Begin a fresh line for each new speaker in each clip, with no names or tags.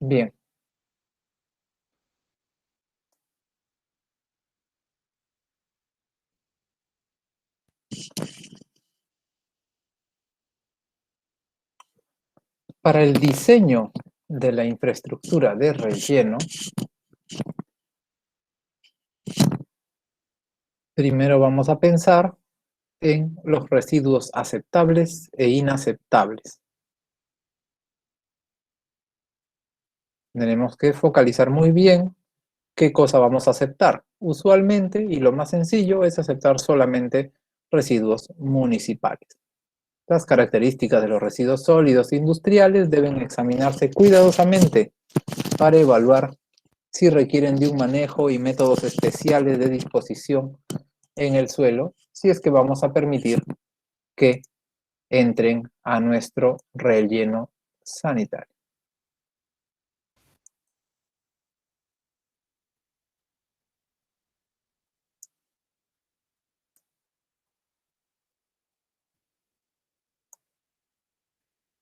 Bien, para el diseño de la infraestructura de relleno, primero vamos a pensar en los residuos aceptables e inaceptables. Tenemos que focalizar muy bien qué cosa vamos a aceptar. Usualmente, y lo más sencillo, es aceptar solamente residuos municipales. Las características de los residuos sólidos industriales deben examinarse cuidadosamente para evaluar si requieren de un manejo y métodos especiales de disposición en el suelo, si es que vamos a permitir que entren a nuestro relleno sanitario.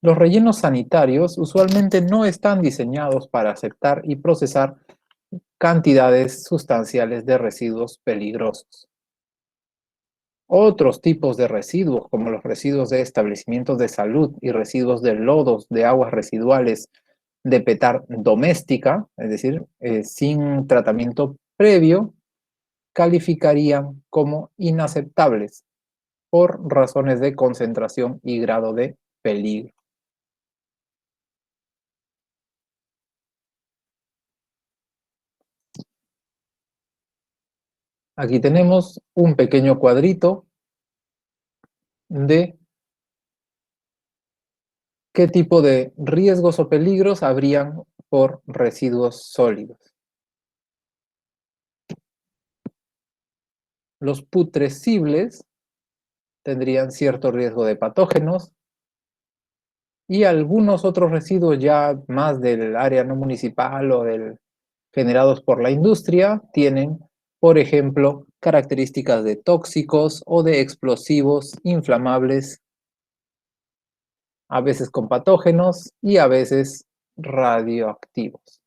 Los rellenos sanitarios usualmente no están diseñados para aceptar y procesar cantidades sustanciales de residuos peligrosos. Otros tipos de residuos, como los residuos de establecimientos de salud y residuos de lodos de aguas residuales de petar doméstica, es decir, sin tratamiento previo, calificarían como inaceptables por razones de concentración y grado de peligro. Aquí tenemos un pequeño cuadrito de qué tipo de riesgos o peligros habrían por residuos sólidos. Los putrescibles tendrían cierto riesgo de patógenos y algunos otros residuos ya más del área no municipal o generados por la industria tienen, por ejemplo, características de tóxicos o de explosivos inflamables, a veces con patógenos y a veces radioactivos.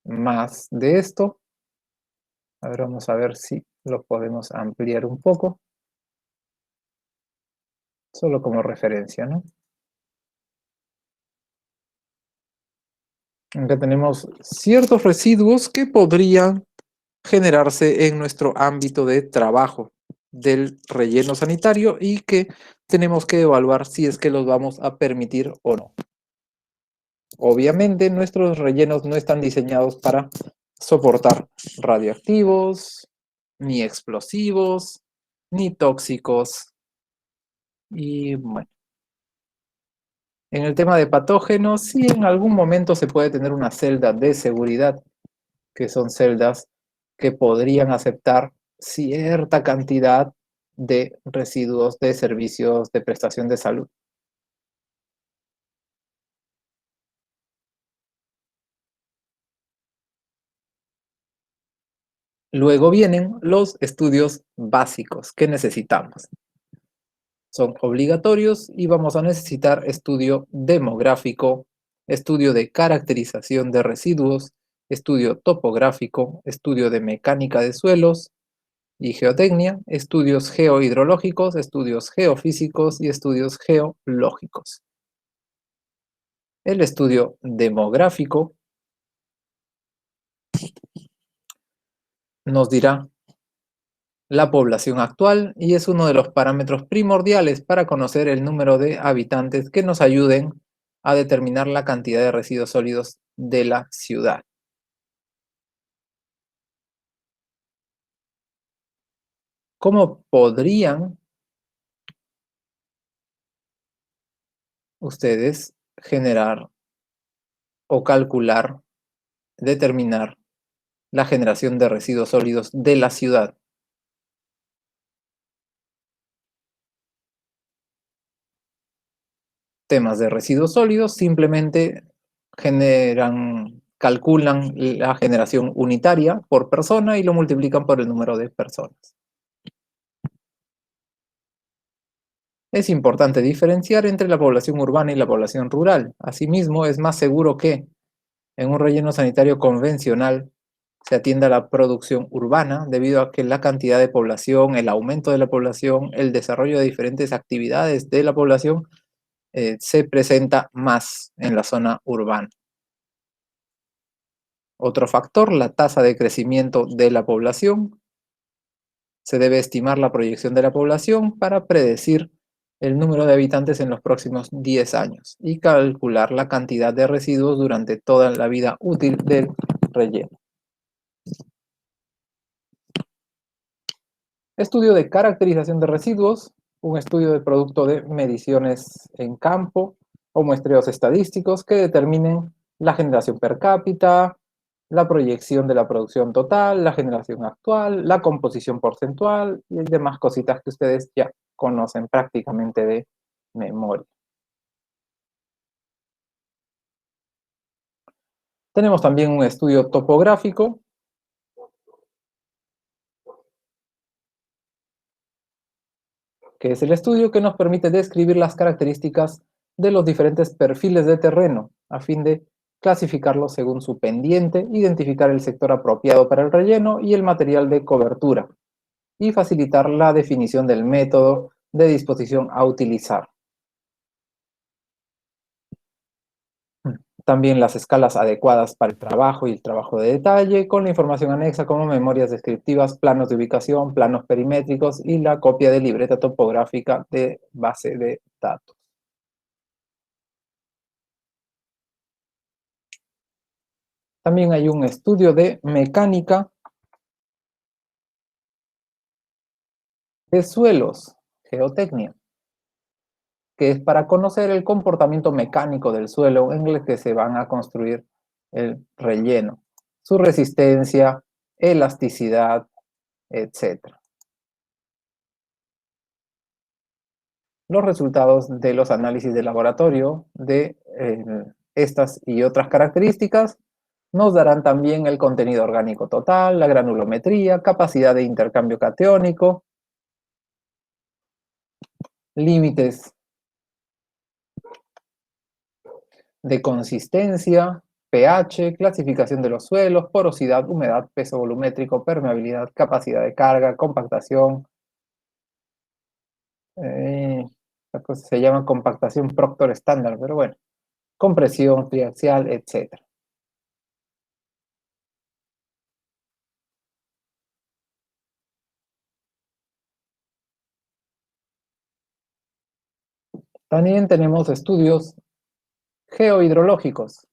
Más de esto, a ver, vamos a ver si lo podemos ampliar un poco, solo como referencia, ¿no? Acá tenemos ciertos residuos que podrían generarse en nuestro ámbito de trabajo del relleno sanitario y que tenemos que evaluar si es que los vamos a permitir o no. Obviamente nuestros rellenos no están diseñados para soportar radioactivos, ni explosivos, ni tóxicos. Y bueno, en el tema de patógenos, sí en algún momento se puede tener una celda de seguridad, que son celdas que podrían aceptar cierta cantidad de residuos de servicios de prestación de salud. Luego vienen los estudios básicos que necesitamos. Son obligatorios y vamos a necesitar estudio demográfico, estudio de caracterización de residuos, estudio topográfico, estudio de mecánica de suelos y geotecnia, estudios geohidrológicos, estudios geofísicos y estudios geológicos. El estudio demográfico nos dirá la población actual y es uno de los parámetros primordiales para conocer el número de habitantes que nos ayuden a determinar la cantidad de residuos sólidos de la ciudad. ¿Cómo podrían ustedes generar o calcular, determinar la generación de residuos sólidos de la ciudad? Temas de residuos sólidos simplemente calculan la generación unitaria por persona y lo multiplican por el número de personas. Es importante diferenciar entre la población urbana y la población rural. Asimismo, es más seguro que en un relleno sanitario convencional se atienda a la producción urbana debido a que la cantidad de población, el aumento de la población, el desarrollo de diferentes actividades de la población se presenta más en la zona urbana. Otro factor, la tasa de crecimiento de la población. Se debe estimar la proyección de la población para predecir el número de habitantes en los próximos 10 años y calcular la cantidad de residuos durante toda la vida útil del relleno. Estudio de caracterización de residuos, un estudio de producto de mediciones en campo o muestreos estadísticos que determinen la generación per cápita, la proyección de la producción total, la generación actual, la composición porcentual y demás cositas que ustedes ya conocen prácticamente de memoria. Tenemos también un estudio topográfico, que es el estudio que nos permite describir las características de los diferentes perfiles de terreno, a fin de clasificarlos según su pendiente, identificar el sector apropiado para el relleno y el material de cobertura, y facilitar la definición del método de disposición a utilizar. También las escalas adecuadas para el trabajo y el trabajo de detalle, con la información anexa como memorias descriptivas, planos de ubicación, planos perimétricos y la copia de libreta topográfica de base de datos. También hay un estudio de mecánica de suelos, geotecnia, que es para conocer el comportamiento mecánico del suelo en el que se van a construir el relleno, su resistencia, elasticidad, etc. Los resultados de los análisis de laboratorio de estas y otras características nos darán también el contenido orgánico total, la granulometría, capacidad de intercambio catiónico, límites de consistencia, pH, clasificación de los suelos, porosidad, humedad, peso volumétrico, permeabilidad, capacidad de carga, compactación. Esta cosa se llama compactación Proctor estándar, pero bueno, compresión triaxial, etc. También tenemos estudios geohidrológicos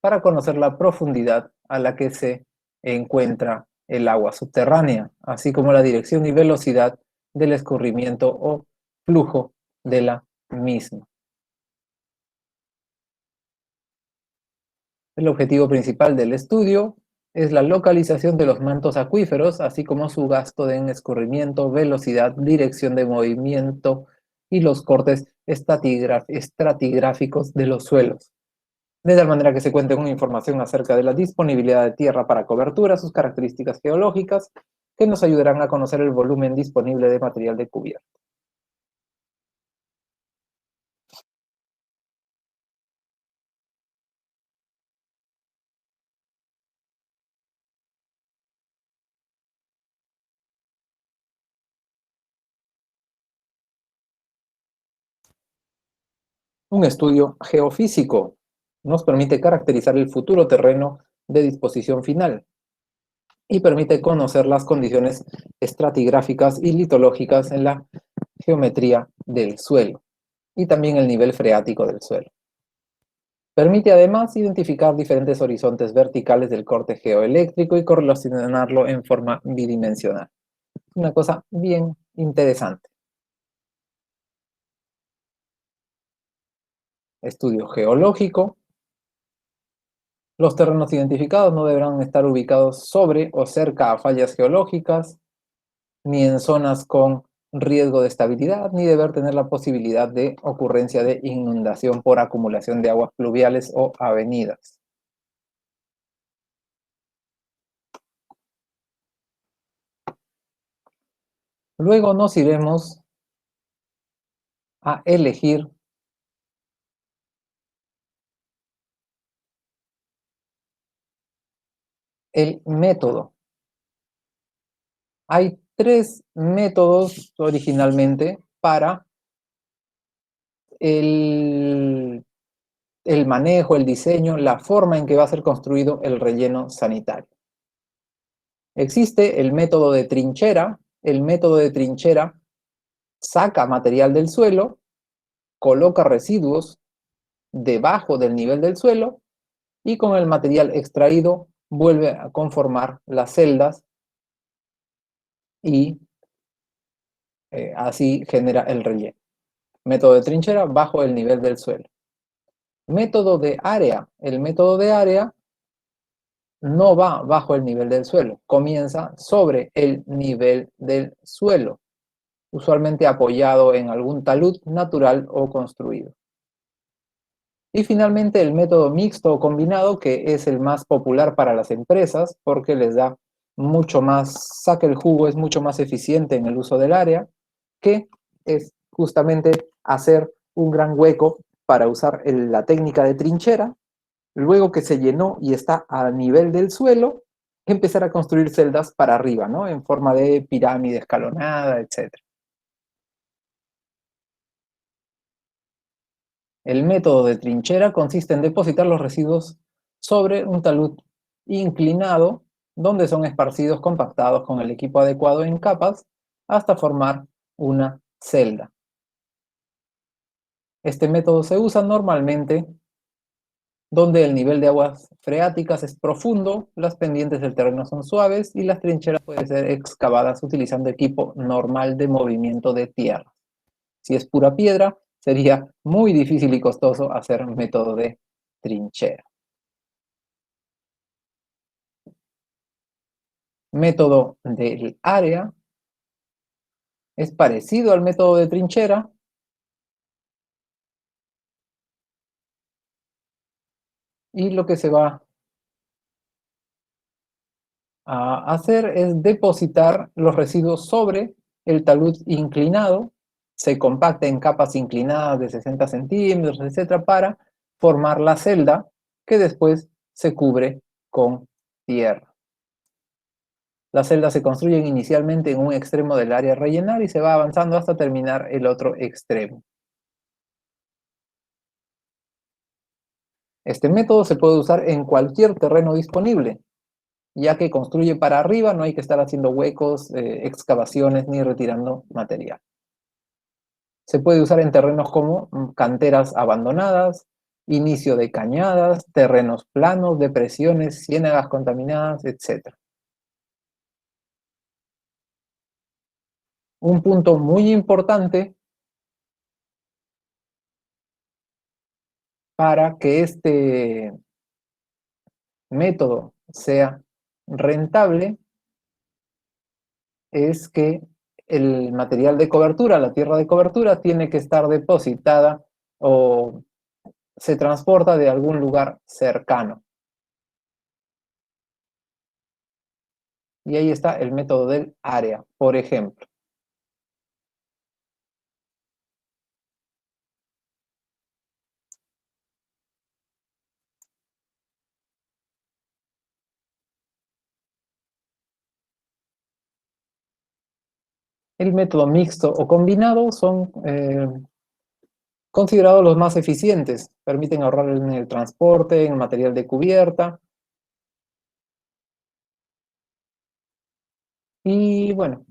para conocer la profundidad a la que se encuentra el agua subterránea, así como la dirección y velocidad del escurrimiento o flujo de la misma. El objetivo principal del estudio es la localización de los mantos acuíferos, así como su gasto en escurrimiento, velocidad, dirección de movimiento y los cortes estratigráficos de los suelos, de tal manera que se cuente con información acerca de la disponibilidad de tierra para cobertura, sus características geológicas, que nos ayudarán a conocer el volumen disponible de material de cubierta. Un estudio geofísico nos permite caracterizar el futuro terreno de disposición final y permite conocer las condiciones estratigráficas y litológicas en la geometría del suelo y también el nivel freático del suelo. Permite además identificar diferentes horizontes verticales del corte geoeléctrico y correlacionarlo en forma bidimensional. Una cosa bien interesante. Estudio geológico. Los terrenos identificados no deberán estar ubicados sobre o cerca a fallas geológicas, ni en zonas con riesgo de estabilidad, ni deber tener la posibilidad de ocurrencia de inundación por acumulación de aguas pluviales o avenidas. Luego nos iremos a elegir el método. Hay tres métodos originalmente para el, el manejo, el diseño, la forma en que va a ser construido el relleno sanitario. Existe el método de trinchera. El método de trinchera saca material del suelo, coloca residuos debajo del nivel del suelo y con el material extraído vuelve a conformar las celdas y así genera el relleno. Método de trinchera bajo el nivel del suelo. Método de área. El método de área no va bajo el nivel del suelo, comienza sobre el nivel del suelo, usualmente apoyado en algún talud natural o construido. Y finalmente el método mixto o combinado, que es el más popular para las empresas porque les da mucho más, saca el jugo, es mucho más eficiente en el uso del área, que es justamente hacer un gran hueco para usar la técnica de trinchera, luego que se llenó y está a nivel del suelo, empezar a construir celdas para arriba, ¿no? En forma de pirámide escalonada, etc. El método de trinchera consiste en depositar los residuos sobre un talud inclinado, donde son esparcidos compactados con el equipo adecuado en capas hasta formar una celda. Este método se usa normalmente donde el nivel de aguas freáticas es profundo, las pendientes del terreno son suaves y las trincheras pueden ser excavadas utilizando equipo normal de movimiento de tierra. Si es pura piedra, sería muy difícil y costoso hacer un método de trinchera. Método del área es parecido al método de trinchera y lo que se va a hacer es depositar los residuos sobre el talud inclinado, se compacta en capas inclinadas de 60 centímetros, etcétera, para formar la celda que después se cubre con tierra. Las celdas se construyen inicialmente en un extremo del área a rellenar y se va avanzando hasta terminar el otro extremo. Este método se puede usar en cualquier terreno disponible, ya que construye para arriba, no hay que estar haciendo huecos, excavaciones ni retirando material. Se puede usar en terrenos como canteras abandonadas, inicio de cañadas, terrenos planos, depresiones, ciénagas contaminadas, etc. Un punto muy importante para que este método sea rentable es que el material de cobertura, la tierra de cobertura, tiene que estar depositada o se transporta de algún lugar cercano. Y ahí está el método del área, por ejemplo. El método mixto o combinado son considerados los más eficientes. Permiten ahorrar en el transporte, en el material de cubierta. Y bueno,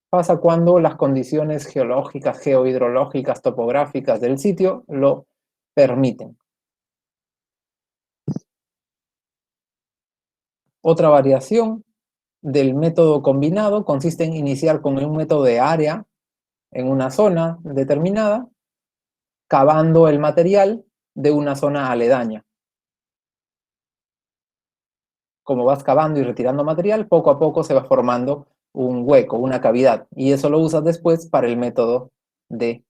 pasa cuando las condiciones geológicas, geohidrológicas, topográficas del sitio lo permiten. Otra variación del método combinado consiste en iniciar con un método de área en una zona determinada, cavando el material de una zona aledaña. Como vas cavando y retirando material, poco a poco se va formando un hueco, una cavidad, y eso lo usas después para el método de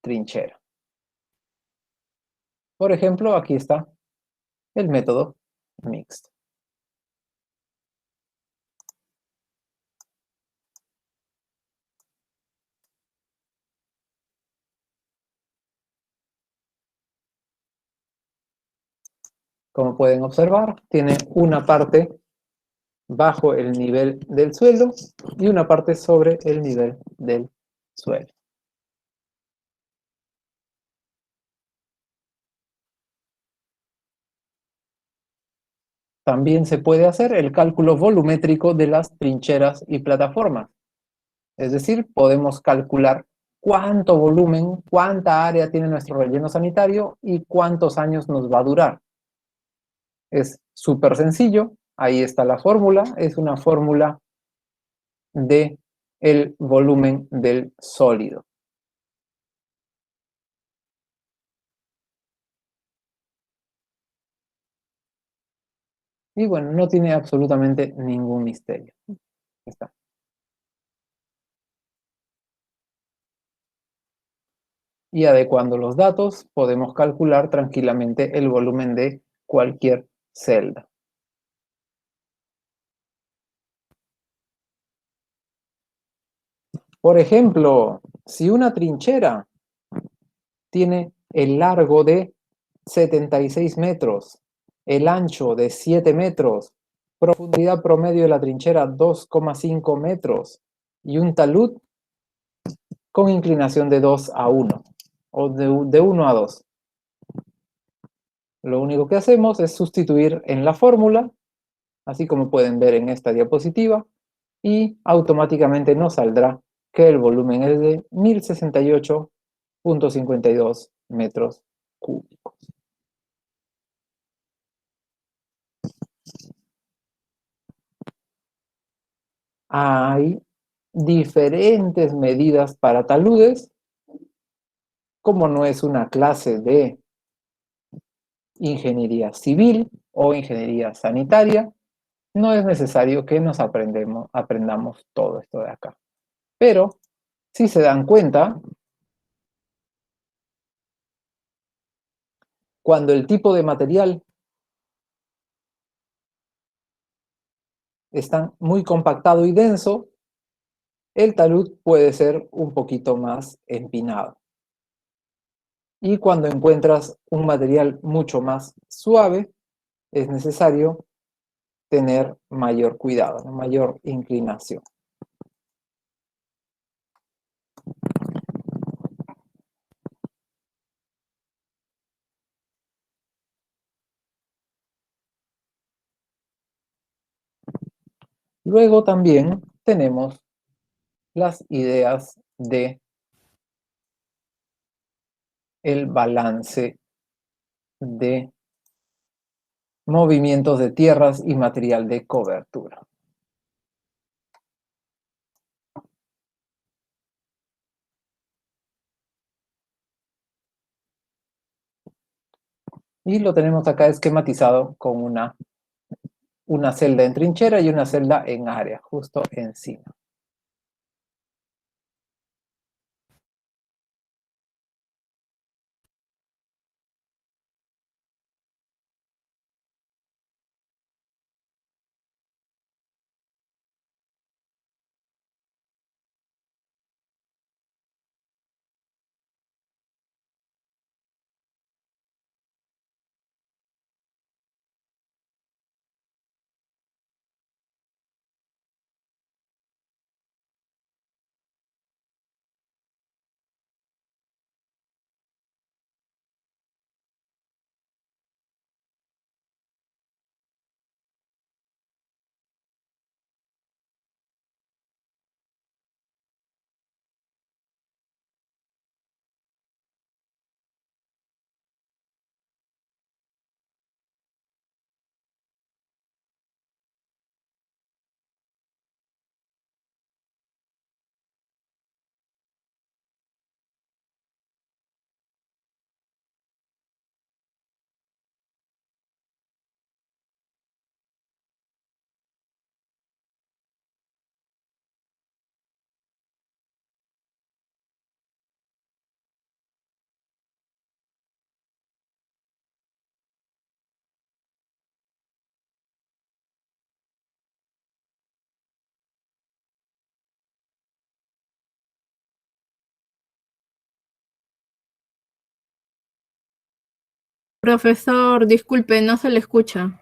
trinchera. Por ejemplo, aquí está el método mixto. Como pueden observar, tiene una parte bajo el nivel del suelo y una parte sobre el nivel del suelo. También se puede hacer el cálculo volumétrico de las trincheras y plataformas. Es decir, podemos calcular cuánto volumen, cuánta área tiene nuestro relleno sanitario y cuántos años nos va a durar. Es súper sencillo, ahí está la fórmula, es una fórmula de el volumen del sólido. Y bueno, no tiene absolutamente ningún misterio. Está. Y adecuando los datos, podemos calcular tranquilamente el volumen de cualquier celda. Por ejemplo, si una trinchera tiene el largo de 76 metros, el ancho de 7 metros, profundidad promedio de la trinchera 2,5 metros y un talud con inclinación de 2 a 1 o de 1 a 2. Lo único que hacemos es sustituir en la fórmula, así como pueden ver en esta diapositiva, y automáticamente nos saldrá que el volumen es de 1068,52 metros cúbicos. Hay diferentes medidas para taludes. Como no es una clase de ingeniería civil o ingeniería sanitaria, no es necesario que nos aprendamos todo esto de acá. Pero, si se dan cuenta, cuando el tipo de material está muy compactado y denso, el talud puede ser un poquito más empinado. Y cuando encuentras un material mucho más suave, es necesario tener mayor cuidado, mayor inclinación. Luego también tenemos las ideas de el balance de movimientos de tierras y material de cobertura. Y lo tenemos acá esquematizado con una celda en trinchera y una celda en área, justo encima.
Profesor, disculpe, no se le escucha.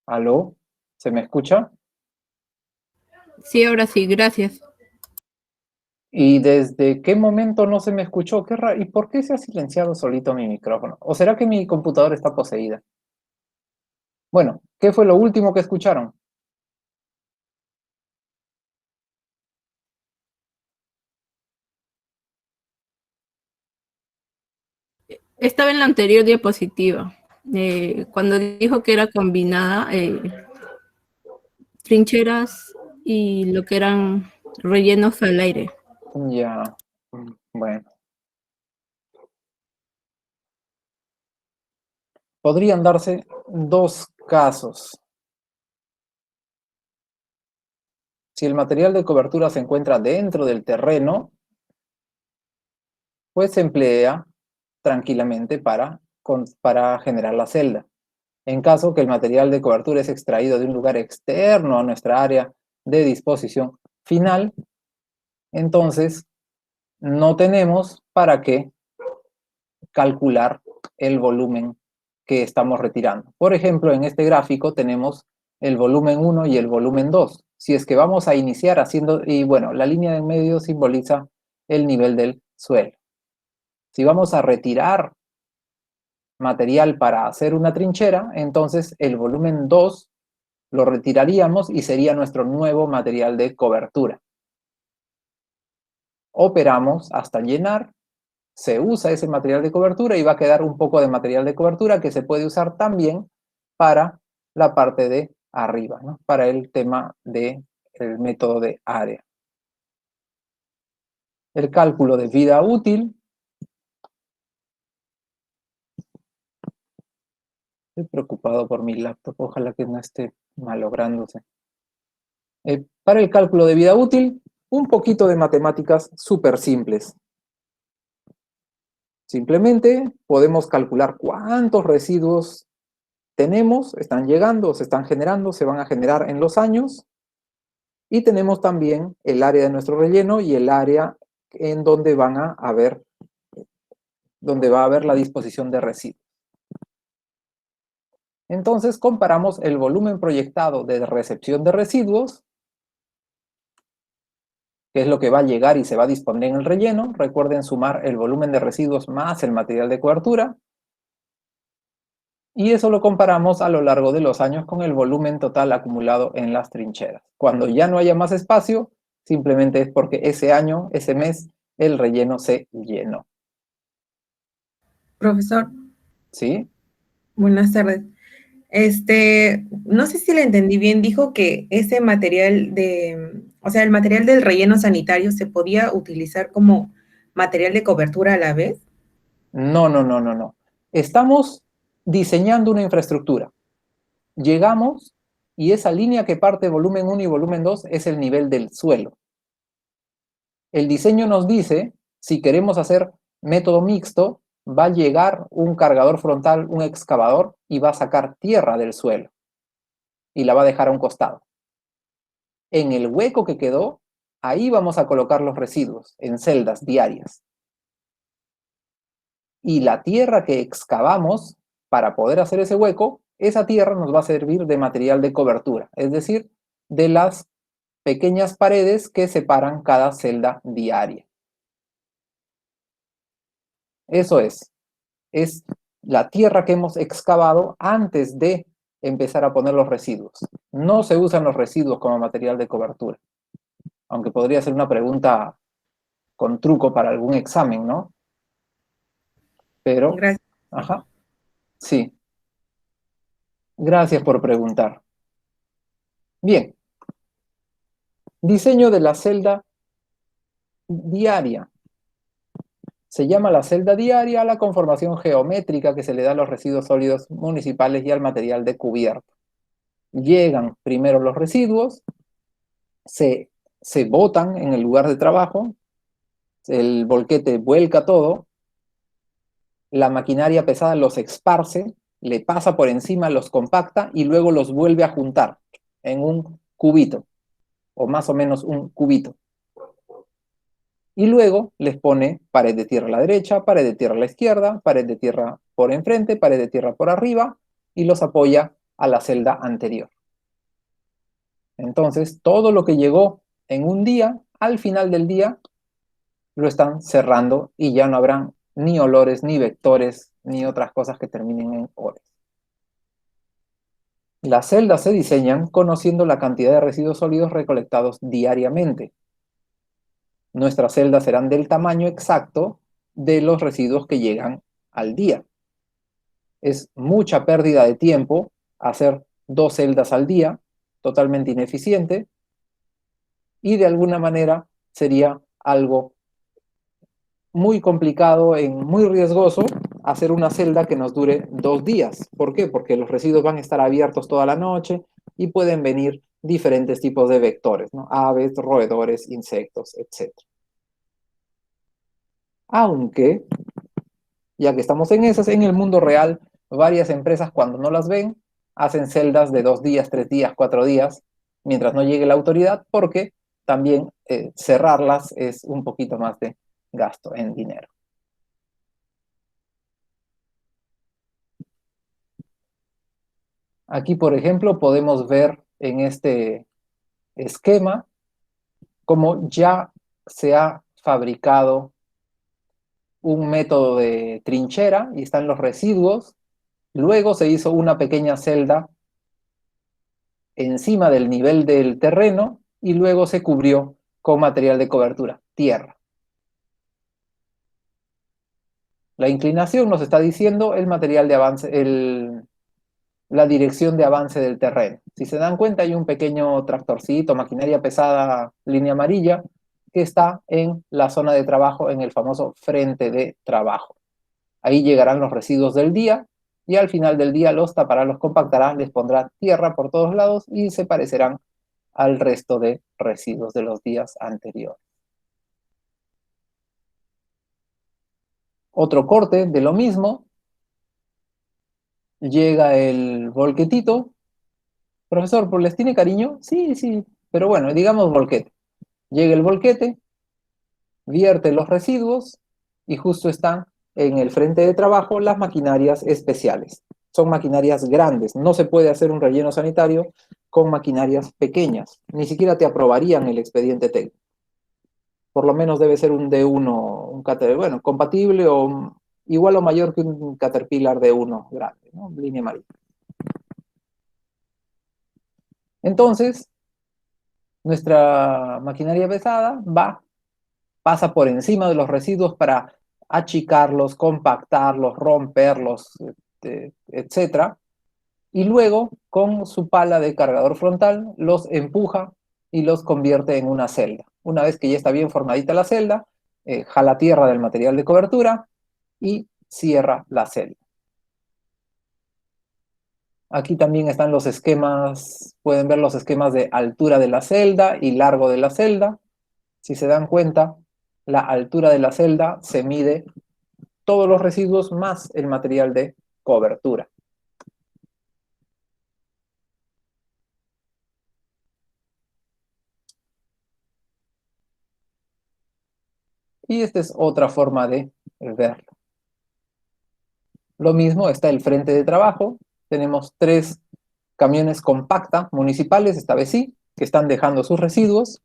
¿Aló? ¿Se me escucha?
Sí, ahora sí, gracias.
¿Y desde qué momento no se me escuchó? Qué raro. ¿Y por qué se ha silenciado solito mi micrófono? ¿O será que mi computadora está poseída? Bueno, ¿qué fue lo último que escucharon?
Estaba en la anterior diapositiva, cuando dijo que era combinada trincheras y lo que eran rellenos al aire.
Ya, bueno. Podrían darse dos casos. Si el material de cobertura se encuentra dentro del terreno, pues se emplea tranquilamente para generar la celda. En caso que el material de cobertura es extraído de un lugar externo a nuestra área de disposición final, entonces no tenemos para qué calcular el volumen que estamos retirando. Por ejemplo, en este gráfico tenemos el volumen 1 y el volumen 2. Si es que vamos a iniciar haciendo, y bueno, la línea de en medio simboliza el nivel del suelo. Si vamos a retirar material para hacer una trinchera, entonces el volumen 2 lo retiraríamos y sería nuestro nuevo material de cobertura. Operamos hasta llenar, se usa ese material de cobertura y va a quedar un poco de material de cobertura que se puede usar también para la parte de arriba, ¿no? Para el tema del método de área. El cálculo de vida útil. Estoy preocupado por mi laptop, ojalá que no esté malográndose. Para el cálculo de vida útil, un poquito de matemáticas súper simples. Simplemente podemos calcular cuántos residuos tenemos, están llegando, se están generando, se van a generar en los años. Y tenemos también el área de nuestro relleno y el área en donde donde va a haber la disposición de residuos. Entonces comparamos el volumen proyectado de recepción de residuos, que es lo que va a llegar y se va a disponer en el relleno. Recuerden sumar el volumen de residuos más el material de cobertura. Y eso lo comparamos a lo largo de los años con el volumen total acumulado en las trincheras. Cuando ya no haya más espacio, simplemente es porque ese año, ese mes, el relleno se llenó.
Profesor,
¿Sí?
buenas tardes. No sé si le entendí bien, dijo que ese material o sea, el material del relleno sanitario se podía utilizar como material de cobertura a la vez.
No, no, no, no, no. Estamos diseñando una infraestructura. Llegamos y esa línea que parte volumen 1 y volumen 2 es el nivel del suelo. El diseño nos dice, si queremos hacer método mixto, va a llegar un cargador frontal, un excavador, y va a sacar tierra del suelo y la va a dejar a un costado. En el hueco que quedó, ahí vamos a colocar los residuos en celdas diarias. Y la tierra que excavamos para poder hacer ese hueco, esa tierra nos va a servir de material de cobertura, es decir, de las pequeñas paredes que separan cada celda diaria. Eso es la tierra que hemos excavado antes de empezar a poner los residuos. No se usan los residuos como material de cobertura, aunque podría ser una pregunta con truco para algún examen, ¿no? Pero,
Gracias.
ajá, sí. Gracias por preguntar. Bien, diseño de la celda diaria. Se llama la celda diaria a la conformación geométrica que se le da a los residuos sólidos municipales y al material de cubierta. Llegan primero los residuos, se se botan en el lugar de trabajo, el volquete vuelca todo, la maquinaria pesada los esparce, le pasa por encima, los compacta y luego los vuelve a juntar en un cubito, o más o menos un cubito. Y luego les pone pared de tierra a la derecha, pared de tierra a la izquierda, pared de tierra por enfrente, pared de tierra por arriba, y los apoya a la celda anterior. Entonces, todo lo que llegó en un día, al final del día, lo están cerrando y ya no habrán ni olores, ni vectores, ni otras cosas que terminen en ores. Las celdas se diseñan conociendo la cantidad de residuos sólidos recolectados diariamente. Nuestras celdas serán del tamaño exacto de los residuos que llegan al día. Es mucha pérdida de tiempo hacer 2 celdas al día, totalmente ineficiente, y de alguna manera sería algo muy complicado, muy riesgoso, hacer una celda que nos dure 2 días. ¿Por qué? Porque los residuos van a estar abiertos toda la noche y pueden venir diferentes tipos de vectores, ¿no? Aves, roedores, insectos, etc. Aunque, ya que estamos en esas, en el mundo real, varias empresas cuando no las ven, hacen celdas de 2 días, 3 días, 4 días, mientras no llegue la autoridad, porque también cerrarlas es un poquito más de gasto en dinero. Aquí, por ejemplo, podemos ver en este esquema cómo ya se ha fabricado un método de trinchera y están los residuos. Luego se hizo una pequeña celda encima del nivel del terreno y luego se cubrió con material de cobertura, tierra. La inclinación nos está diciendo el material de avance, la dirección de avance del terreno. Si se dan cuenta, hay un pequeño tractorcito, maquinaria pesada, línea amarilla, que está en la zona de trabajo, en el famoso frente de trabajo. Ahí llegarán los residuos del día y al final del día los tapará, los compactará, les pondrá tierra por todos lados y se parecerán al resto de residuos de los días anteriores. Otro corte de lo mismo. Llega el volquetito. Profesor, ¿les tiene cariño? Sí, sí, pero bueno, digamos volquete. Llega el volquete, vierte los residuos y justo están en el frente de trabajo las maquinarias especiales. Son maquinarias grandes, no se puede hacer un relleno sanitario con maquinarias pequeñas. Ni siquiera te aprobarían el expediente técnico. Por lo menos debe ser un D1, bueno, compatible o igual o mayor que un Caterpillar D1 grande, ¿no? Línea amarilla. Entonces, nuestra maquinaria pesada pasa por encima de los residuos para achicarlos, compactarlos, romperlos, etc. Y luego, con su pala de cargador frontal, los empuja y los convierte en una celda. Una vez que ya está bien formadita la celda, jala tierra del material de cobertura y cierra la celda. Aquí también están los esquemas, pueden ver los esquemas de altura de la celda y largo de la celda. Si se dan cuenta, la altura de la celda se mide todos los residuos más el material de cobertura. Y esta es otra forma de verlo. Lo mismo está el frente de trabajo. Tenemos 3 camiones compacta municipales, esta vez sí, que están dejando sus residuos.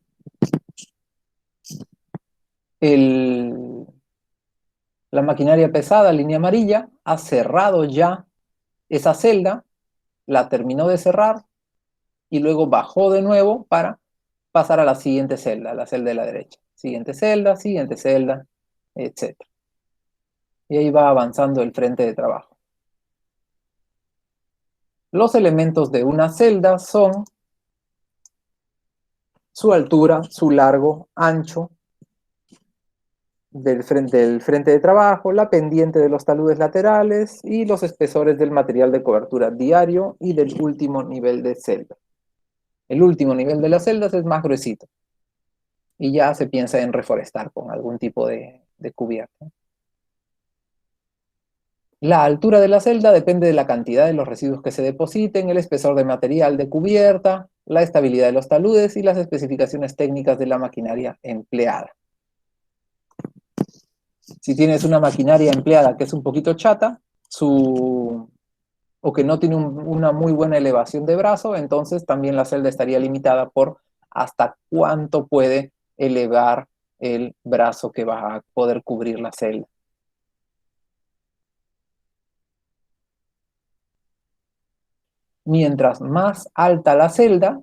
La maquinaria pesada, línea amarilla, ha cerrado ya esa celda, la terminó de cerrar y luego bajó de nuevo para pasar a la siguiente celda, la celda de la derecha. Siguiente celda, etc. Y ahí va avanzando el frente de trabajo. Los elementos de una celda son su altura, su largo, ancho del frente de trabajo, la pendiente de los taludes laterales y los espesores del material de cobertura diario y del último nivel de celda. El último nivel de las celdas es más gruesito. y ya se piensa en reforestar con algún tipo de cubierta. La altura de la celda depende de la cantidad de los residuos que se depositen, el espesor de material de cubierta, la estabilidad de los taludes y las especificaciones técnicas de la maquinaria empleada. Si tienes una maquinaria empleada que es un poquito chata, o que no tiene una muy buena elevación de brazo, entonces también la celda estaría limitada por hasta cuánto puede elevar el brazo que va a poder cubrir la celda. Mientras más alta la celda,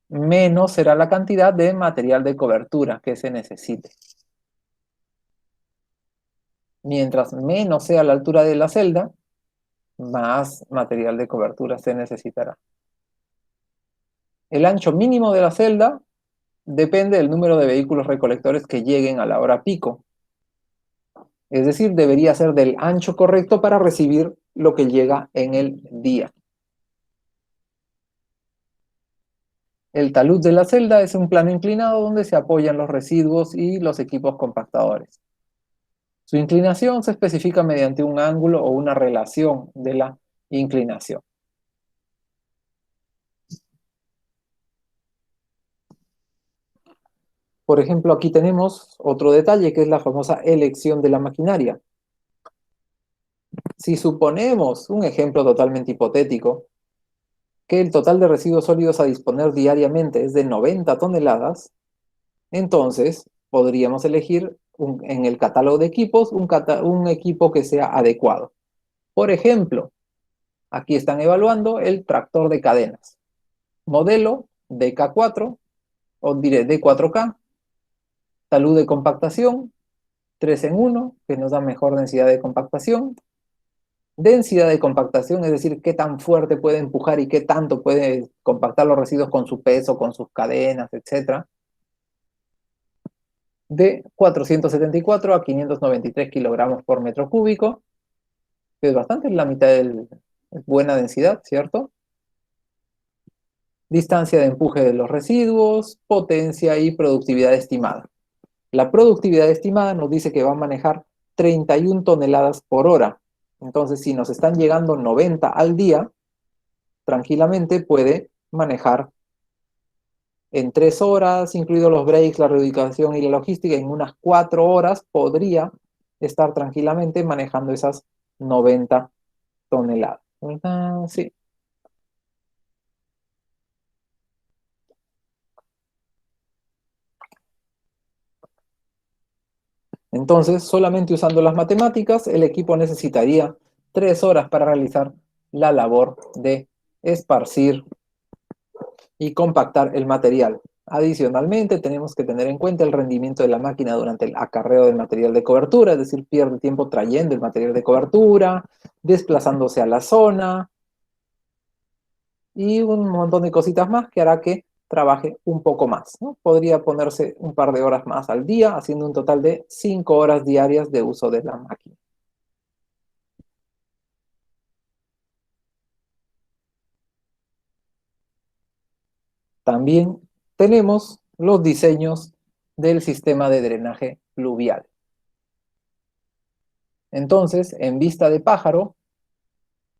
menos será la cantidad de material de cobertura que se necesite. Mientras menos sea la altura de la celda, más material de cobertura se necesitará. El ancho mínimo de la celda depende del número de vehículos recolectores que lleguen a la hora pico. Es decir, debería ser del ancho correcto para recibir lo que llega en el día. El talud de la celda es un plano inclinado donde se apoyan los residuos y los equipos compactadores. Su inclinación se especifica mediante un ángulo o una relación de la inclinación. Por ejemplo, aquí tenemos otro detalle que es la famosa elección de la maquinaria. Si suponemos, un ejemplo totalmente hipotético, que el total de residuos sólidos a disponer diariamente es de 90 toneladas, entonces podríamos elegir en el catálogo de equipos un equipo que sea adecuado. Por ejemplo, aquí están evaluando el tractor de cadenas. Modelo DK4, o diré D4K, talud de compactación, 3 en 1, que nos da mejor densidad de compactación. Densidad de compactación, es decir, qué tan fuerte puede empujar y qué tanto puede compactar los residuos con su peso, con sus cadenas, etc. De 474 a 593 kilogramos por metro cúbico, que es bastante, es la mitad de buena densidad, ¿cierto? Distancia de empuje de los residuos, potencia y productividad estimada. La productividad estimada nos dice que va a manejar 31 toneladas por hora. Entonces, si nos están llegando 90 al día, tranquilamente puede manejar en 3 horas, incluidos los breaks, la reubicación y la logística, en unas 4 horas podría estar tranquilamente manejando esas 90 toneladas. Sí. Entonces, solamente usando las matemáticas, el equipo necesitaría 3 horas para realizar la labor de esparcir y compactar el material. Adicionalmente, tenemos que tener en cuenta el rendimiento de la máquina durante el acarreo del material de cobertura, es decir, pierde tiempo trayendo el material de cobertura, desplazándose a la zona, y un montón de cositas más que hará que trabaje un poco más, ¿no? Podría ponerse un par de horas más al día, haciendo un total de 5 horas diarias de uso de la máquina. También tenemos los diseños del sistema de drenaje pluvial. Entonces, en vista de pájaro,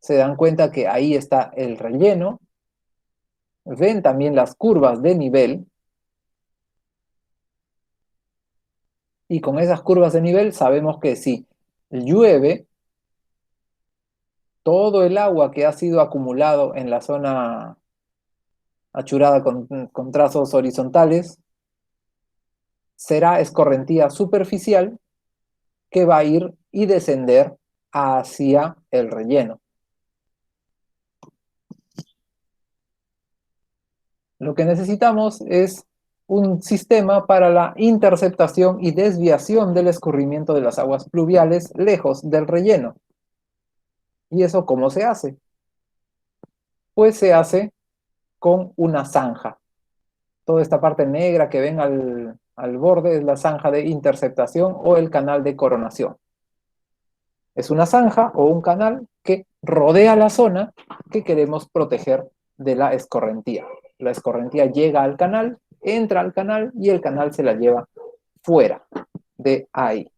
se dan cuenta que ahí está el relleno, ven también las curvas de nivel, y con esas curvas de nivel sabemos que si llueve, todo el agua que ha sido acumulado en la zona achurada con trazos horizontales será escorrentía superficial que va a ir y descender hacia el relleno. Lo que necesitamos es un sistema para la interceptación y desviación del escurrimiento de las aguas pluviales lejos del relleno. ¿Y eso cómo se hace? Pues se hace con una zanja. Toda esta parte negra que ven al borde es la zanja de interceptación o el canal de coronación. Es una zanja o un canal que rodea la zona que queremos proteger de la escorrentía. La escorrentía llega al canal entra al canal y el canal se la lleva fuera de ahí.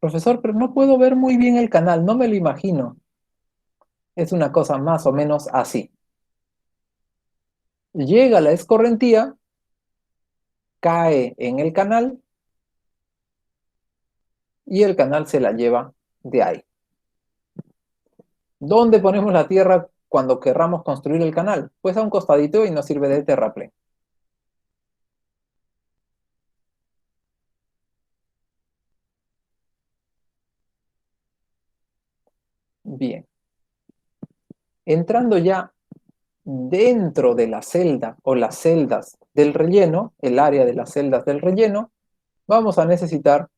Profesor, pero no puedo ver muy bien el canal, no me lo imagino. Es una cosa más o menos así. Llega la escorrentía, cae en el canal y el canal se la lleva de ahí. ¿Dónde ponemos la tierra cuando querramos construir el canal? Pues a un costadito y nos sirve de terraplén. Bien. Entrando ya dentro de la celda o las celdas del relleno, el área de las celdas del relleno, vamos a necesitar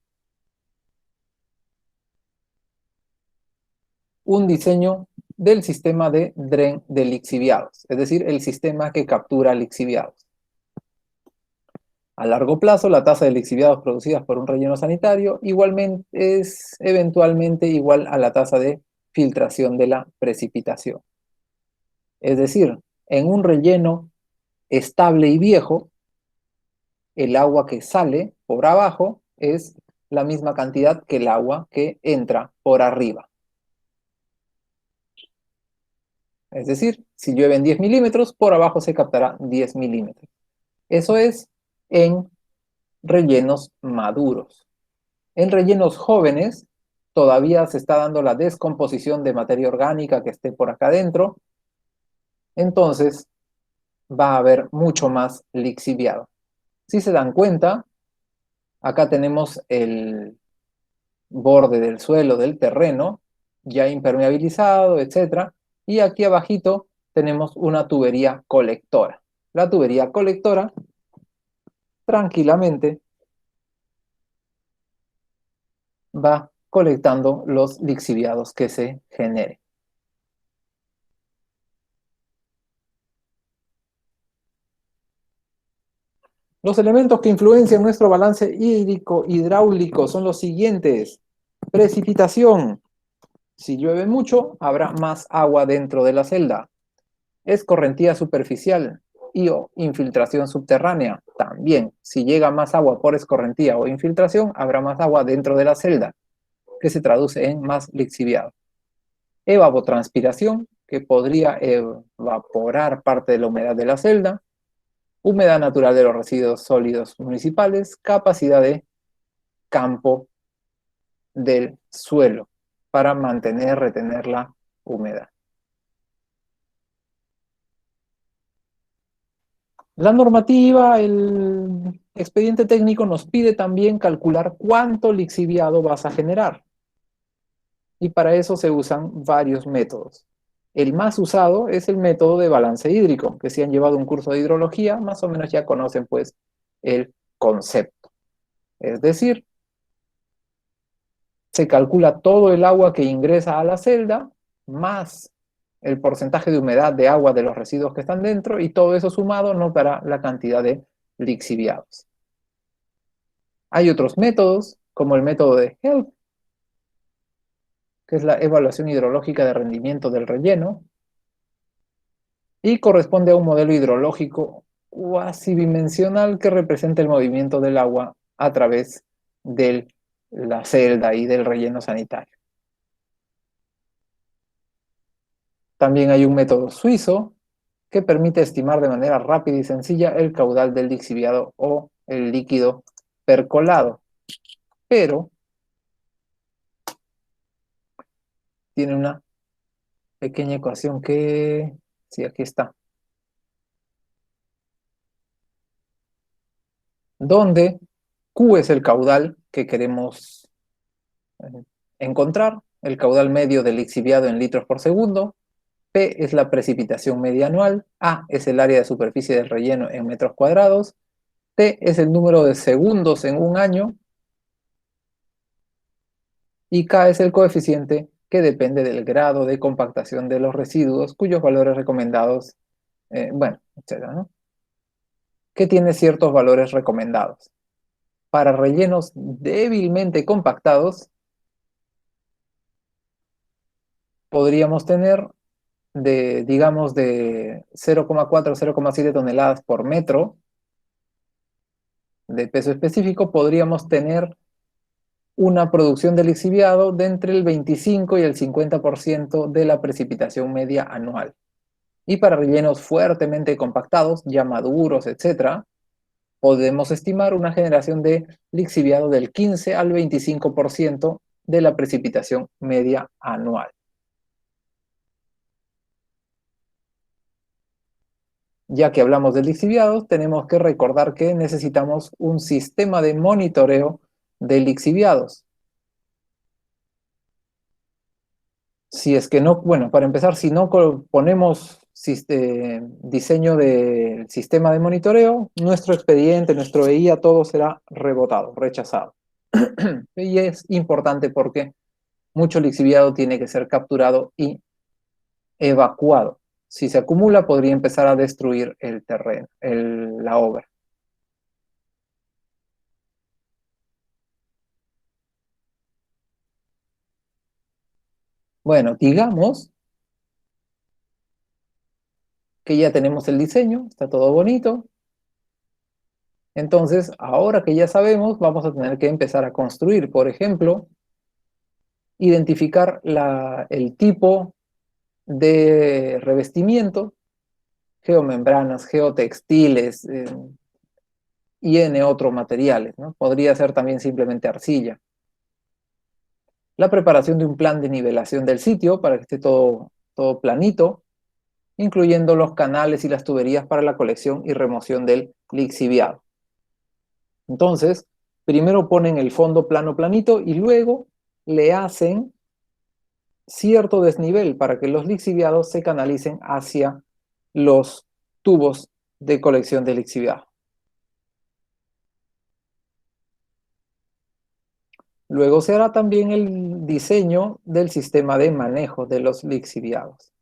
un diseño del sistema de dren de lixiviados, es decir, el sistema que captura lixiviados. A largo plazo, la tasa de lixiviados producidas por un relleno sanitario igualmente es eventualmente igual a la tasa de filtración de la precipitación. Es decir, en un relleno estable y viejo, el agua que sale por abajo es la misma cantidad que el agua que entra por arriba. Es decir, si llueven 10 milímetros, por abajo se captará 10 milímetros. Eso es en rellenos maduros. En rellenos jóvenes, todavía se está dando la descomposición de materia orgánica que esté por acá adentro. Entonces, va a haber mucho más lixiviado. Si se dan cuenta, acá tenemos el borde del suelo, del terreno, ya impermeabilizado, etc. Y aquí abajito tenemos una tubería colectora. La tubería colectora, tranquilamente, va colectando los lixiviados que se generen. Los elementos que influencian nuestro balance hídrico hidráulico son los siguientes. Precipitación. Si llueve mucho, habrá más agua dentro de la celda. Escorrentía superficial y o infiltración subterránea. También, si llega más agua por escorrentía o infiltración, habrá más agua dentro de la celda, que se traduce en más lixiviado. Evapotranspiración, que podría evaporar parte de la humedad de la celda. Humedad natural de los residuos sólidos municipales. Capacidad de campo del suelo para mantener, retener la humedad. La normativa, el expediente técnico nos pide también calcular cuánto lixiviado vas a generar. Y para eso se usan varios métodos. El más usado es el método de balance hídrico, que si han llevado un curso de hidrología, más o menos ya conocen pues el concepto. Es decir, se calcula todo el agua que ingresa a la celda, más el porcentaje de humedad de agua de los residuos que están dentro, y todo eso sumado nos dará la cantidad de lixiviados. Hay otros métodos, como el método de HELP, que es la evaluación hidrológica de rendimiento del relleno, y corresponde a un modelo hidrológico cuasi bidimensional que representa el movimiento del agua a través de la celda y del relleno sanitario. También hay un método suizo que permite estimar de manera rápida y sencilla el caudal del lixiviado o el líquido percolado, pero tiene una pequeña ecuación que, sí, aquí está, donde Q es el caudal que queremos encontrar, el caudal medio del lixiviado en litros por segundo, P es la precipitación media anual, A es el área de superficie del relleno en metros cuadrados, T es el número de segundos en un año, y K es el coeficiente que depende del grado de compactación de los residuos, cuyos valores recomendados, bueno, etcétera, ¿no? Que tiene ciertos valores recomendados. Para rellenos débilmente compactados, podríamos tener digamos, de 0,4 a 0,7 toneladas por metro de peso específico, podríamos tener una producción de lixiviado de entre el 25 y el 50% de la precipitación media anual. Y para rellenos fuertemente compactados, ya maduros, etc., podemos estimar una generación de lixiviado del 15 al 25% de la precipitación media anual. Ya que hablamos de lixiviados, tenemos que recordar que necesitamos un sistema de monitoreo de lixiviados. Si es que no, bueno, para empezar, si no ponemos diseño del sistema de monitoreo, nuestro expediente, nuestro EIA, todo será rebotado, rechazado. Y es importante porque mucho lixiviado tiene que ser capturado y evacuado. Si se acumula, podría empezar a destruir el terreno, la obra. Bueno, digamos que ya tenemos el diseño, está todo bonito. Entonces, ahora que ya sabemos, vamos a tener que empezar a construir. Por ejemplo, identificar el tipo de revestimiento, geomembranas, geotextiles y N otros materiales, ¿no? Podría ser también simplemente arcilla. La preparación de un plan de nivelación del sitio para que esté todo planito, incluyendo los canales y las tuberías para la colección y remoción del lixiviado. Entonces, primero ponen el fondo plano planito y luego le hacen cierto desnivel para que los lixiviados se canalicen hacia los tubos de colección de lixiviado. Luego se hará también el diseño del sistema de manejo de los lixiviados.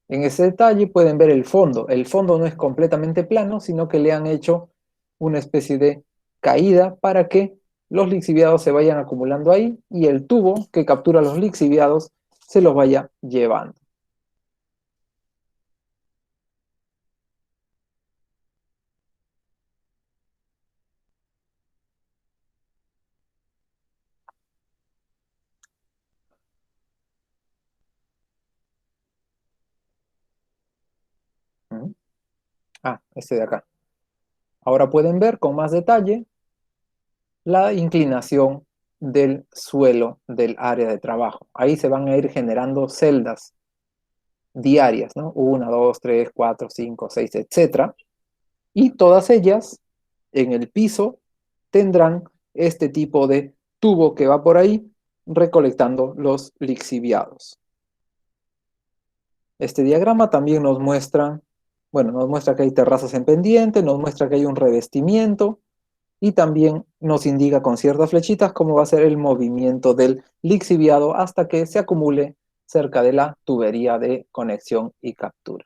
En ese detalle pueden ver el fondo. El fondo no es completamente plano, sino que le han hecho una especie de caída para que los lixiviados se vayan acumulando ahí y el tubo que captura los lixiviados se los vaya llevando. Este de acá. Ahora pueden ver con más detalle la inclinación del suelo del área de trabajo. Ahí se van a ir generando celdas diarias, ¿no? 1, 2, 3, 4, 5, 6, etc. Y todas ellas en el piso tendrán este tipo de tubo que va por ahí recolectando los lixiviados. Este diagrama también nos muestra, bueno, nos muestra que hay terrazas en pendiente, nos muestra que hay un revestimiento y también nos indica con ciertas flechitas cómo va a ser el movimiento del lixiviado hasta que se acumule cerca de la tubería de conexión y captura.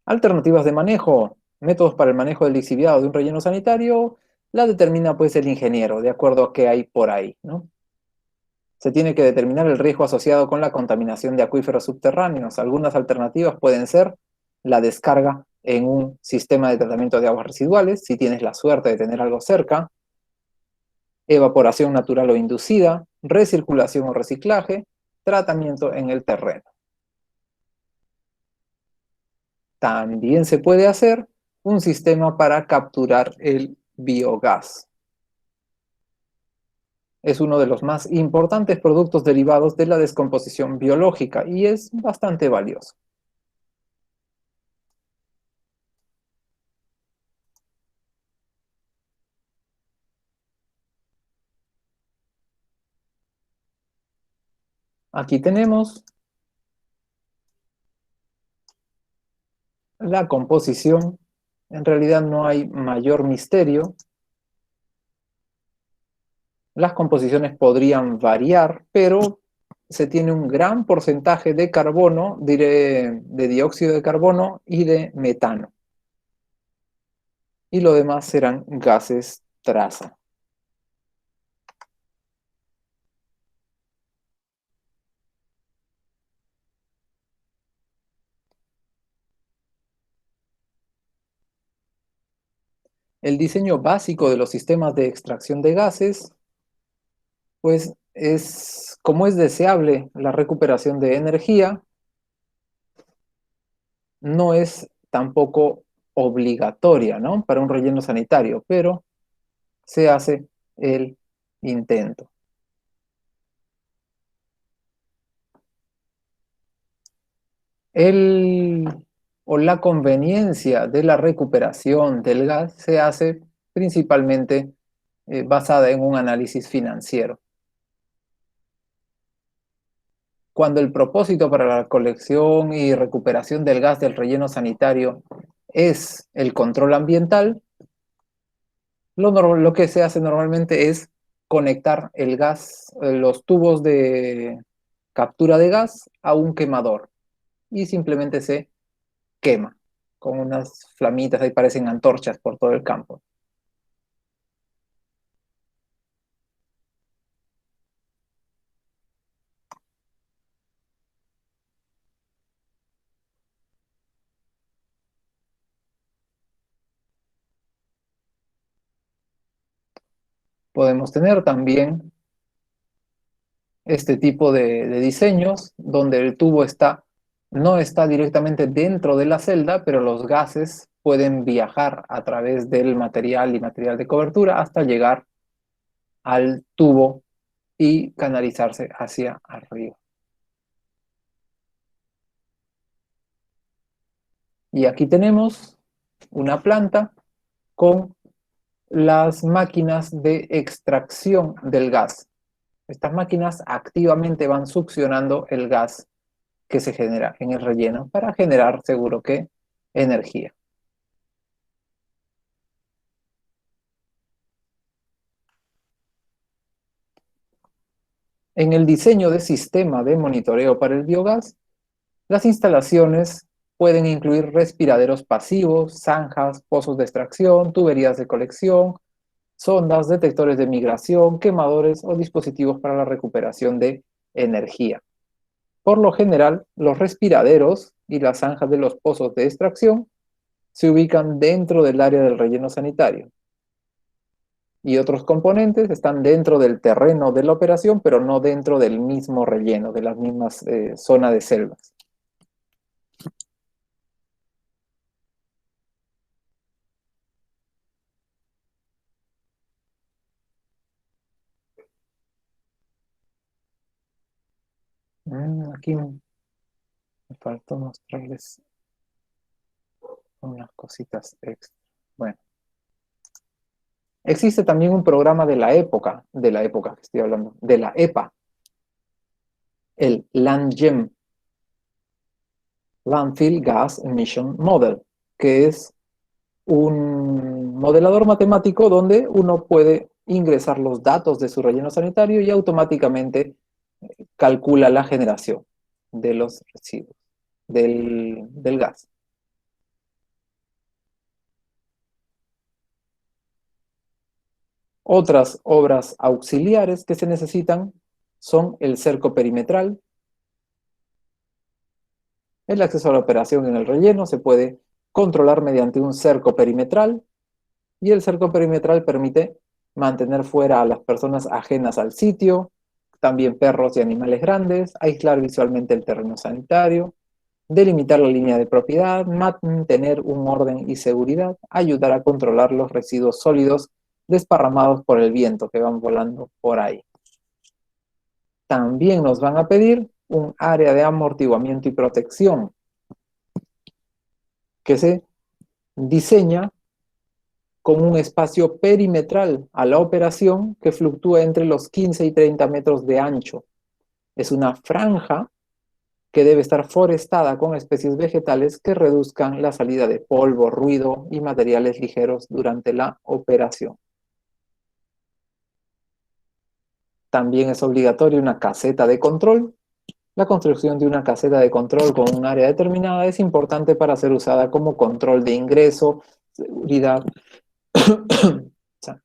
Alternativas de manejo, métodos para el manejo del lixiviado de un relleno sanitario, la determina pues el ingeniero, de acuerdo a qué hay por ahí, ¿no? Se tiene que determinar el riesgo asociado con la contaminación de acuíferos subterráneos. Algunas alternativas pueden ser la descarga en un sistema de tratamiento de aguas residuales, si tienes la suerte de tener algo cerca, evaporación natural o inducida, recirculación o reciclaje, tratamiento en el terreno. También se puede hacer un sistema para capturar el biogás. Es uno de los más importantes productos derivados de la descomposición biológica y es bastante valioso. Aquí tenemos la composición. En realidad no hay mayor misterio. Las composiciones podrían variar, pero se tiene un gran porcentaje de carbono, de dióxido de carbono y de metano. y lo demás serán gases traza. El diseño básico de los sistemas de extracción de gases, pues como es deseable la recuperación de energía, no es tampoco obligatoria, ¿no?, para un relleno sanitario, pero se hace el intento. La conveniencia de la recuperación del gas se hace principalmente basada en un análisis financiero. Cuando el propósito para la colección y recuperación del gas del relleno sanitario es el control ambiental, lo que se hace normalmente es conectar el gas, los tubos de captura de gas a un quemador y simplemente se quema con unas flamitas, ahí parecen antorchas por todo el campo. Podemos tener también este tipo de diseños donde el tubo no está directamente dentro de la celda, pero los gases pueden viajar a través del material y material de cobertura hasta llegar al tubo y canalizarse hacia arriba. Y aquí tenemos una planta con las máquinas de extracción del gas. Estas máquinas activamente van succionando el gas que se genera en el relleno para generar, seguro que, energía. En el diseño de sistema de monitoreo para el biogás, las instalaciones pueden incluir respiraderos pasivos, zanjas, pozos de extracción, tuberías de colección, sondas, detectores de migración, quemadores o dispositivos para la recuperación de energía. Por lo general, los respiraderos y las zanjas de los pozos de extracción se ubican dentro del área del relleno sanitario. Y otros componentes están dentro del terreno de la operación, pero no dentro del mismo relleno, de las mismas zonas de selvas. Aquí me faltó mostrarles unas cositas extra. Bueno. Existe también un programa de la época que estoy hablando, de la EPA, el LANGEM, Landfill Gas Emission Model, que es un modelador matemático donde uno puede ingresar los datos de su relleno sanitario y automáticamente calcula la generación de los residuos del gas. Otras obras auxiliares que se necesitan son el cerco perimetral. El acceso a la operación en el relleno se puede controlar mediante un cerco perimetral y el cerco perimetral permite mantener fuera a las personas ajenas al sitio, también perros y animales grandes, aislar visualmente el terreno sanitario, delimitar la línea de propiedad, mantener un orden y seguridad, ayudar a controlar los residuos sólidos desparramados por el viento que van volando por ahí. También nos van a pedir un área de amortiguamiento y protección que se diseña con un espacio perimetral a la operación que fluctúa entre los 15 y 30 metros de ancho. Es una franja que debe estar forestada con especies vegetales que reduzcan la salida de polvo, ruido y materiales ligeros durante la operación. También es obligatoria una caseta de control. La construcción de una caseta de control con un área determinada es importante para ser usada como control de ingreso, seguridad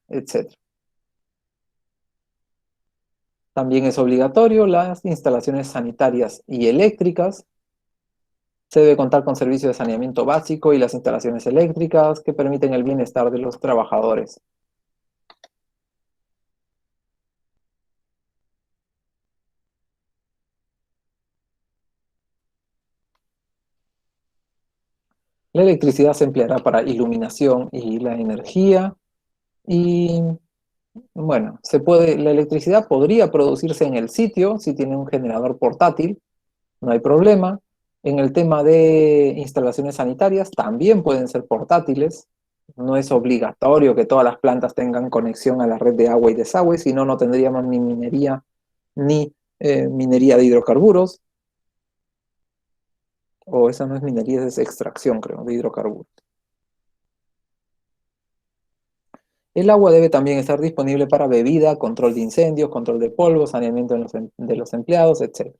etc. También es obligatorio las instalaciones sanitarias y eléctricas. Se debe contar con servicios de saneamiento básico y las instalaciones eléctricas que permiten el bienestar de los trabajadores. La electricidad se empleará para iluminación y la energía. Y bueno, la electricidad podría producirse en el sitio si tiene un generador portátil, no hay problema. En el tema de instalaciones sanitarias también pueden ser portátiles. No es obligatorio que todas las plantas tengan conexión a la red de agua y desagüe, si no, no tendríamos ni minería ni minería de hidrocarburos. O esa no es minería, es extracción, creo, de hidrocarburos. El agua debe también estar disponible para bebida, control de incendios, control de polvo, saneamiento de los empleados, etc.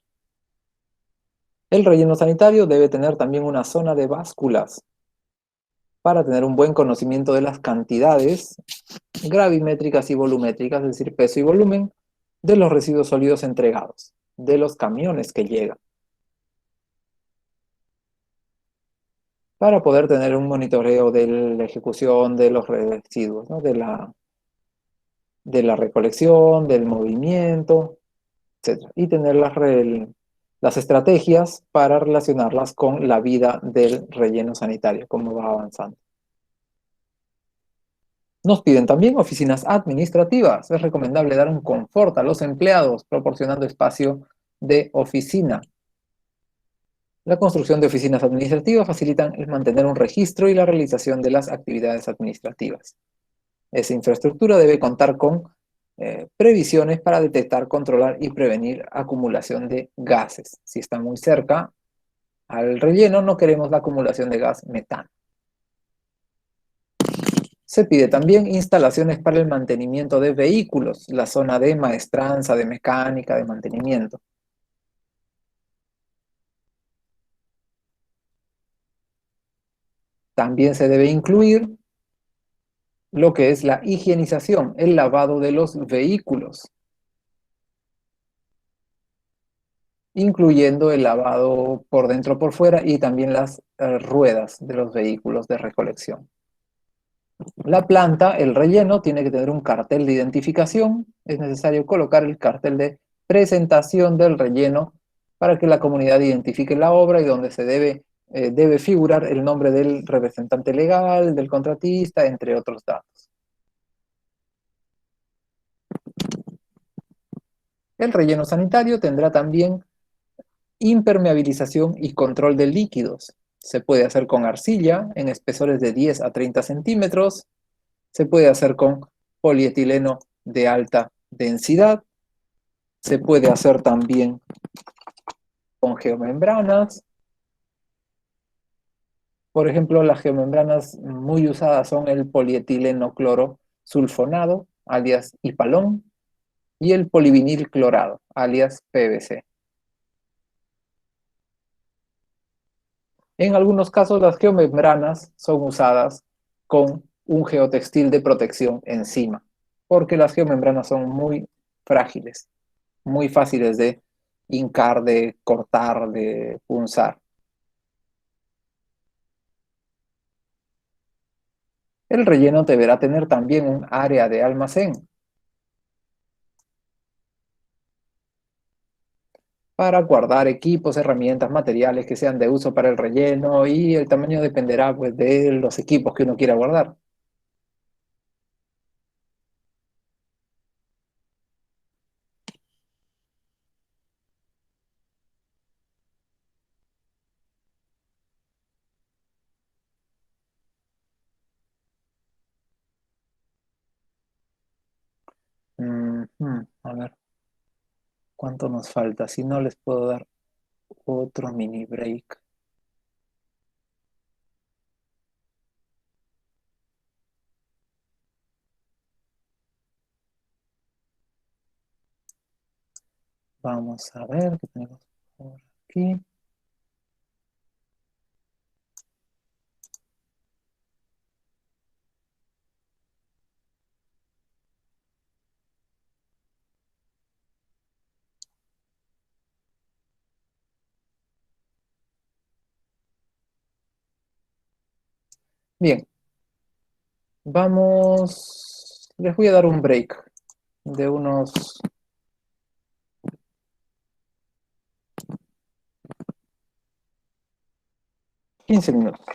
El relleno sanitario debe tener también una zona de básculas para tener un buen conocimiento de las cantidades gravimétricas y volumétricas, es decir, peso y volumen, de los residuos sólidos entregados, de los camiones que llegan, para poder tener un monitoreo de la ejecución de los residuos, ¿no? de la recolección, del movimiento, etc. Y tener las estrategias para relacionarlas con la vida del relleno sanitario, cómo va avanzando. Nos piden también oficinas administrativas. Es recomendable dar un confort a los empleados, proporcionando espacio de oficina. La construcción de oficinas administrativas facilitan el mantener un registro y la realización de las actividades administrativas. Esa infraestructura debe contar con previsiones para detectar, controlar y prevenir acumulación de gases. Si está muy cerca al relleno, no queremos la acumulación de gas metano. Se pide también instalaciones para el mantenimiento de vehículos, la zona de maestranza, de mecánica, de mantenimiento. También se debe incluir lo que es la higienización, el lavado de los vehículos, incluyendo el lavado por dentro por fuera y también las ruedas de los vehículos de recolección. La planta, el relleno, tiene que tener un cartel de identificación. Es necesario colocar el cartel de presentación del relleno para que la comunidad identifique la obra y donde se debe figurar el nombre del representante legal, del contratista, entre otros datos. El relleno sanitario tendrá también impermeabilización y control de líquidos. Se puede hacer con arcilla en espesores de 10 a 30 centímetros. Se puede hacer con polietileno de alta densidad. Se puede hacer también con geomembranas. Por ejemplo, las geomembranas muy usadas son el polietileno cloro sulfonado, alias Ipalón, y el polivinil clorado, alias PVC. En algunos casos, las geomembranas son usadas con un geotextil de protección encima, porque las geomembranas son muy frágiles, muy fáciles de hincar, de cortar, de punzar. El relleno deberá tener también un área de almacén para guardar equipos, herramientas, materiales que sean de uso para el relleno, y el tamaño dependerá, pues, de los equipos que uno quiera guardar. A ver, ¿cuánto nos falta? Si no, les puedo dar otro mini break. Vamos a ver qué tenemos por aquí. Bien, vamos, les voy a dar un break de unos 15 minutos.